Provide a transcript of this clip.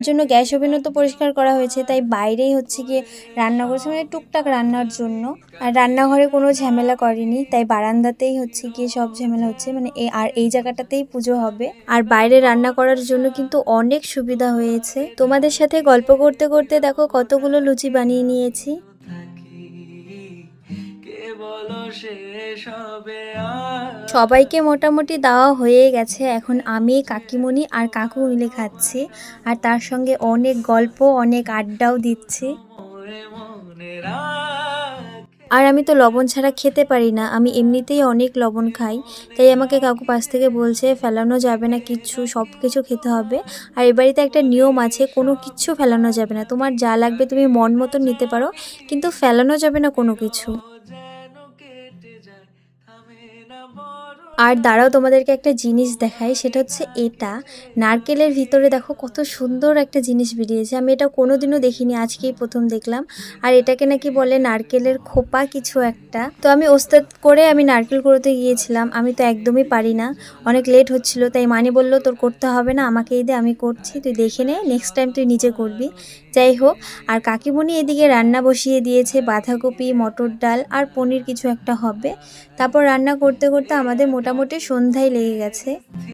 জন্য গ্যাস ওভেনও তো পরিষ্কার করা হয়েছে, তাই বাইরেই হচ্ছে গিয়ে রান্না করেছে, মানে টুকটাক রান্নার জন্য। আর রান্নাঘরে কোনো ঝামেলা করেনি, তাই বারান্দাতেই হচ্ছে গিয়ে সব ঝামেলা হচ্ছে, মানে এই জায়গাটাতেই পুজো হবে। আর বাইরে রান্না করার জন্য কিন্তু অনেক সুবিধা হয়েছে। তোমাদের সাথে গল্প করতে করতে দেখো কতগুলো লুচি বানিয়ে নিয়েছি। সবাইকে মোটামুটি দেওয়া হয়ে গেছে, এখন আমি, কাকিমণি আর কাকু মিলে খাচ্ছি, আর তার সঙ্গে অনেক গল্প, অনেক আড্ডাও দিচ্ছি। আর আমি তো লবণ ছাড়া খেতে পারি না, আমি এমনিতেই অনেক লবণ খাই, তাই আমাকে কাকু পাশ থেকে বলছে ফেলানো যাবে না কিচ্ছু, সব কিছু খেতে হবে। আর এ বাড়িতে একটা নিয়ম আছে, কোনো কিচ্ছু ফেলানো যাবে না, তোমার যা লাগবে তুমি মন মতন নিতে পারো, কিন্তু ফেলানো যাবে না কোনো কিছু। আর দাঁড়াও তোমাদেরকে একটা জিনিস দেখাই, সেটা হচ্ছে এটা নারকেলের ভিতরে দেখো কত সুন্দর একটা জিনিস বেরিয়েছে, আমি এটা কোনোদিনও দেখিনি, আজকেই প্রথম দেখলাম। আর এটাকে নাকি বলে নারকেলের খোপা কিছু একটা। তো আমি ওস্তাদ করে আমি নারকেল কুড়োতে গিয়েছিলাম, আমি তো একদমই পারি না, অনেক লেট হচ্ছিল, তাই মানি বলল তোর করতে হবে না, আমাকেই দে, আমি করছি, তুই দেখে নে, নেক্সট টাইম তুই নিজে করবি। যাই হোক, আর কাকিমণি এদিকে রান্না বসিয়ে দিয়েছে, বাঁধাকপি, মটর ডাল আর পনির কিছু একটা হবে। তারপর রান্না করতে করতে আমাদের মোটামুটি সন্ধ্যায় লেগে গেছে।